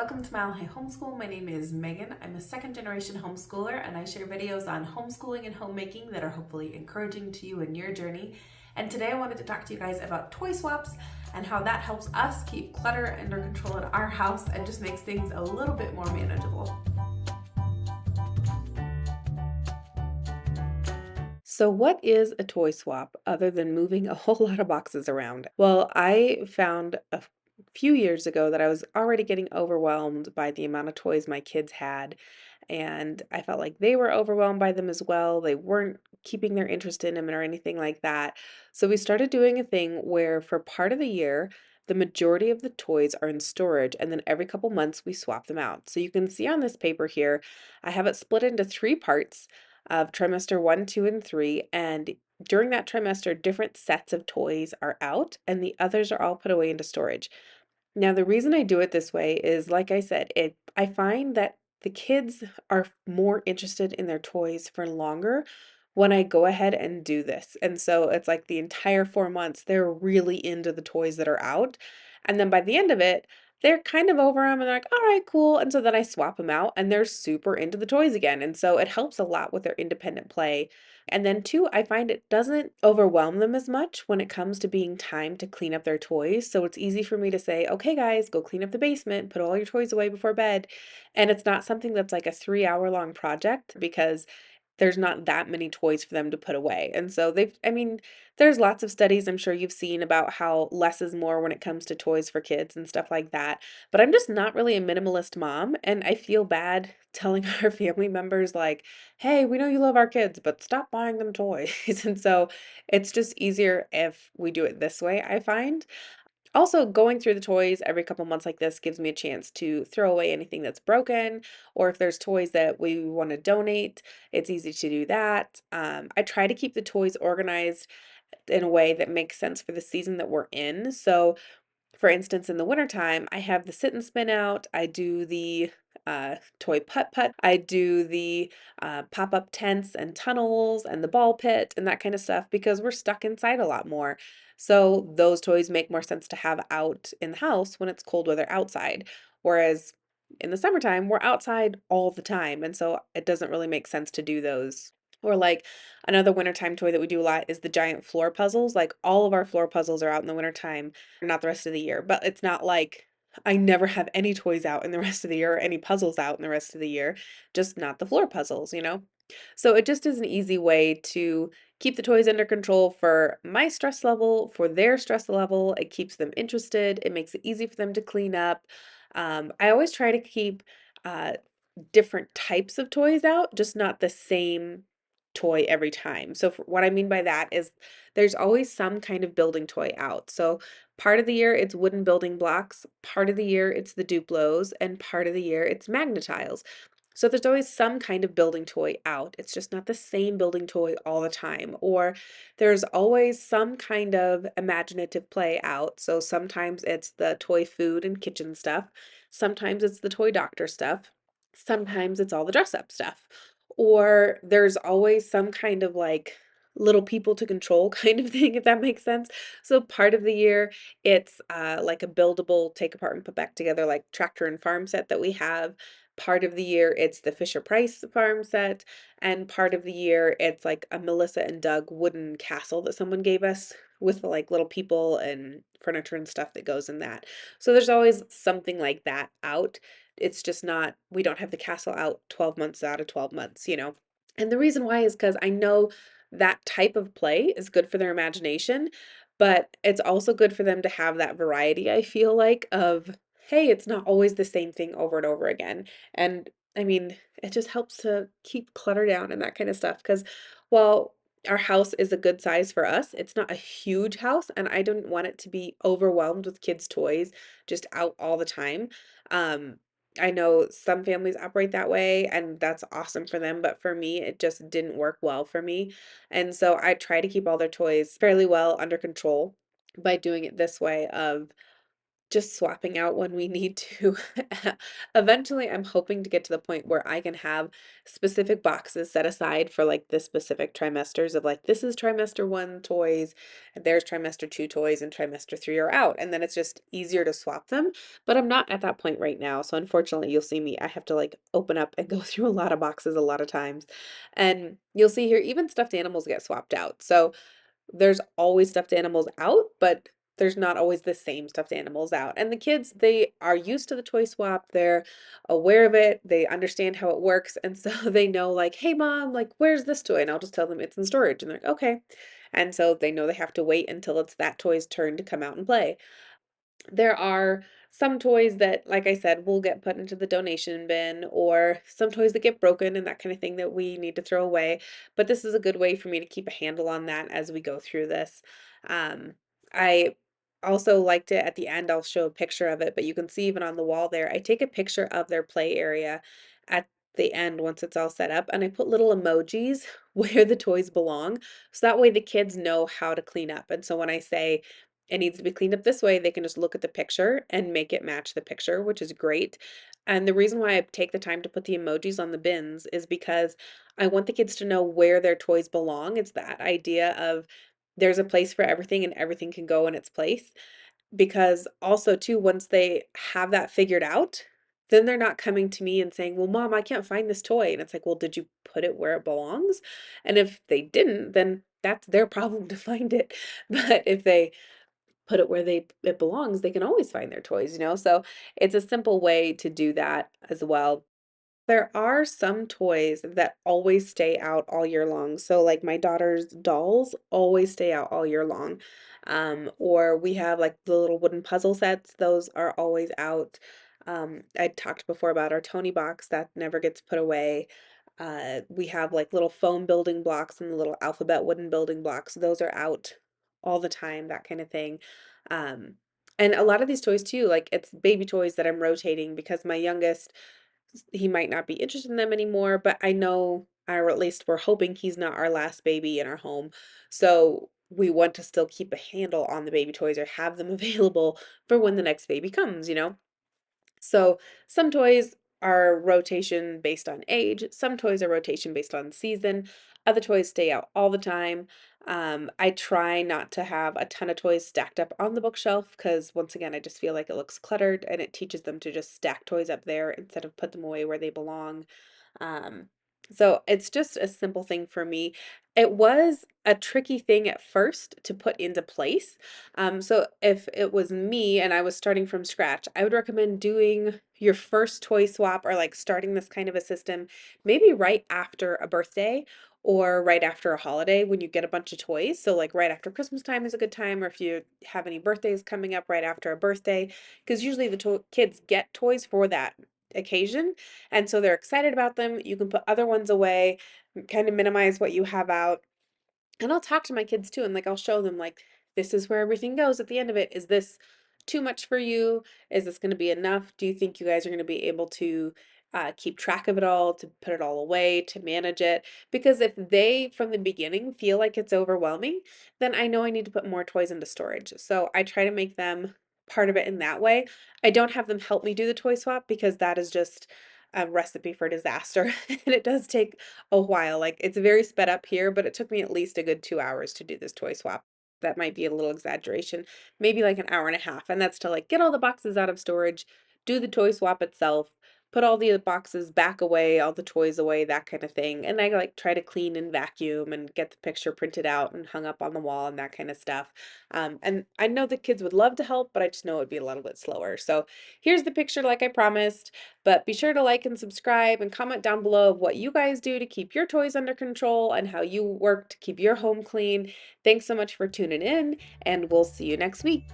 Welcome to Mile High Homeschool. My name is Megan. I'm a second generation homeschooler and I share videos on homeschooling and homemaking that are hopefully encouraging to you in your journey. And today I wanted to talk to you guys about toy swaps and how that helps us keep clutter under control in our house and just makes things a little bit more manageable. So, what is a toy swap other than moving a whole lot of boxes around? Well, I found a few years ago that I was already getting overwhelmed by the amount of toys my kids had, and I felt like they were overwhelmed by them as well. They weren't keeping their interest in them or anything like that. So, we started doing a thing where for part of the year, the majority of the toys are in storage, and then every couple months we swap them out. So, you can see on this paper here, I have it split into three parts of trimester one, two, and three. And during that trimester, different sets of toys are out and the others are all put away into storage. Now, the reason I do it this way is, like I said, I find that the kids are more interested in their toys for longer when I go ahead and do this. And so it's like the entire 4 months, they're really into the toys that are out. And then by the end of it, they're kind of over them and they're like, all right, cool. And so then I swap them out and they're super into the toys again. And so it helps a lot with their independent play. And then, two, I find it doesn't overwhelm them as much when it comes to being time to clean up their toys. So it's easy for me to say, okay, guys, go clean up the basement, put all your toys away before bed. And it's not something that's like a 3 hour long project because there's not that many toys for them to put away. And so I mean, there's lots of studies I'm sure you've seen about how less is more when it comes to toys for kids and stuff like that. But I'm just not really a minimalist mom. And I feel bad telling our family members, like, hey, we know you love our kids, but stop buying them toys. And so it's just easier if we do it this way, I find. Also, going through the toys every couple months like this gives me a chance to throw away anything that's broken, or if there's toys that we want to donate, it's easy to do that. I try to keep the toys organized in a way that makes sense for the season that we're in. So, for instance, in the wintertime, I have the sit and spin out, I do the toy putt putt, I do the pop up tents and tunnels and the ball pit and that kind of stuff because we're stuck inside a lot more. So those toys make more sense to have out in the house when it's cold weather outside. Whereas in the summertime, we're outside all the time. And so it doesn't really make sense to do those. Or like another wintertime toy that we do a lot is the giant floor puzzles. Like all of our floor puzzles are out in the wintertime, not the rest of the year. But it's not like I never have any toys out in the rest of the year or any puzzles out in the rest of the year, just not the floor puzzles. So it just is an easy way to keep the toys under control for my stress level, for their stress level. It keeps them interested. It makes it easy for them to clean up. I always try to keep uh, different types of toys out, just not the same toy every time. So what I mean by that is there's always some kind of building toy out. So part of the year it's wooden building blocks, part of the year it's the Duplos, and part of the year it's Magnetiles. So there's always some kind of building toy out. It's just not the same building toy all the time. Or there's always some kind of imaginative play out. So sometimes it's the toy food and kitchen stuff. Sometimes it's the toy doctor stuff. Sometimes it's all the dress up stuff. Or there's always some kind of like little people to control kind of thing, if that makes sense. So part of the year, it's like a buildable, take apart and put back together, like tractor and farm set that we have. Part of the year, it's the Fisher Price farm set. And part of the year, it's like a Melissa and Doug wooden castle that someone gave us with like little people and furniture and stuff that goes in that. So there's always something like that out. It's just not, we don't have the castle out 12 months out of 12 months. And the reason why is because I know that type of play is good for their imagination, but it's also good for them to have that variety, I feel like, of, hey, it's not always the same thing over and over again. And I mean, it just helps to keep clutter down and that kind of stuff. Because while our house is a good size for us, it's not a huge house, and I didn't want it to be overwhelmed with kids' toys just out all the time. Um, I know some families operate that way, and that's awesome for them, but for me, it just didn't work well for me. And so I try to keep all their toys fairly well under control by doing it this way of just swapping out when we need to. Eventually, I'm hoping to get to the point where I can have specific boxes set aside for like the specific trimesters of like, this is trimester one toys, and there's trimester two toys, and trimester three are out. And then it's just easier to swap them. But I'm not at that point right now. So unfortunately, you'll see me, I have to like open up and go through a lot of boxes a lot of times. And you'll see here, even stuffed animals get swapped out. So there's always stuffed animals out, but there's not always the same stuffed animals out. And the kids, they are used to the toy swap. They're aware of it. They understand how it works. And so they know, like, hey, mom, like, where's this toy? And I'll just tell them it's in storage. And they're like, okay. And so they know they have to wait until it's that toy's turn to come out and play. There are some toys that, like I said, will get put into the donation bin, or some toys that get broken and that kind of thing that we need to throw away. But this is a good way for me to keep a handle on that as we go through this. I also liked it at the end. I'll show a picture of it, but you can see even on the wall there, I take a picture of their play area at the end once it's all set up, and I put little emojis where the toys belong. So that way the kids know how to clean up. And so when I say, it needs to be cleaned up this way, they can just look at the picture and make it match the picture, which is great. And the reason why I take the time to put the emojis on the bins is because I want the kids to know where their toys belong. It's that idea of there's a place for everything and everything can go in its place. Because also too, once they have that figured out, then they're not coming to me and saying, "Well, mom, I can't find this toy." And it's like, "Well, did you put it where it belongs?" And if they didn't, then that's their problem to find it. But if they put it where it belongs, they can always find their toys, you know? So it's a simple way to do that as well. There are some toys that always stay out all year long. So like my daughter's dolls always stay out all year long. Or we have like the little wooden puzzle sets, those are always out. I talked before about our Tony box that never gets put away. We have like little foam building blocks and the little alphabet wooden building blocks. Those are out all the time, that kind of thing. Um, and a lot of these toys too, like it's baby toys that I'm rotating because my youngest, he might not be interested in them anymore, but I know, or at least we're hoping he's not our last baby in our home. So we want to still keep a handle on the baby toys or have them available for when the next baby comes, you know? So some toys are rotation based on age, some toys are rotation based on season, other toys stay out all the time. I try not to have a ton of toys stacked up on the bookshelf because once again, I just feel like it looks cluttered and it teaches them to just stack toys up there instead of put them away where they belong. Um, so it's just a simple thing for me. It was a tricky thing at first to put into place. So if it was me and I was starting from scratch, I would recommend doing your first toy swap or like starting this kind of a system maybe right after a birthday or right after a holiday when you get a bunch of toys. So like right after Christmas time is a good time, or if you have any birthdays coming up right after a birthday, because usually the kids get toys for that occasion. And so they're excited about them. You can put other ones away, kind of minimize what you have out. And I'll talk to my kids too, and like I'll show them like this is where everything goes at the end of it. Is this too much for you? Is this going to be enough? Do you think you guys are going to be able to keep track of it all, to put it all away, to manage it? Because if they from the beginning feel like it's overwhelming, then I know I need to put more toys into storage. So I try to make them part of it in that way. I don't have them help me do the toy swap because that is just a recipe for disaster. And it does take a while. Like it's very sped up here, but it took me at least a good 2 hours to do this toy swap. That might be a little exaggeration, maybe like an hour and a half. And that's to like get all the boxes out of storage, do the toy swap itself, put all the boxes back away, all the toys away, that kind of thing. And I like try to clean and vacuum and get the picture printed out and hung up on the wall and that kind of stuff. And I know the kids would love to help, but I just know it would be a little bit slower. So here's the picture like I promised. But be sure to like and subscribe and comment down below of what you guys do to keep your toys under control and how you work to keep your home clean. Thanks so much for tuning in, and we'll see you next week.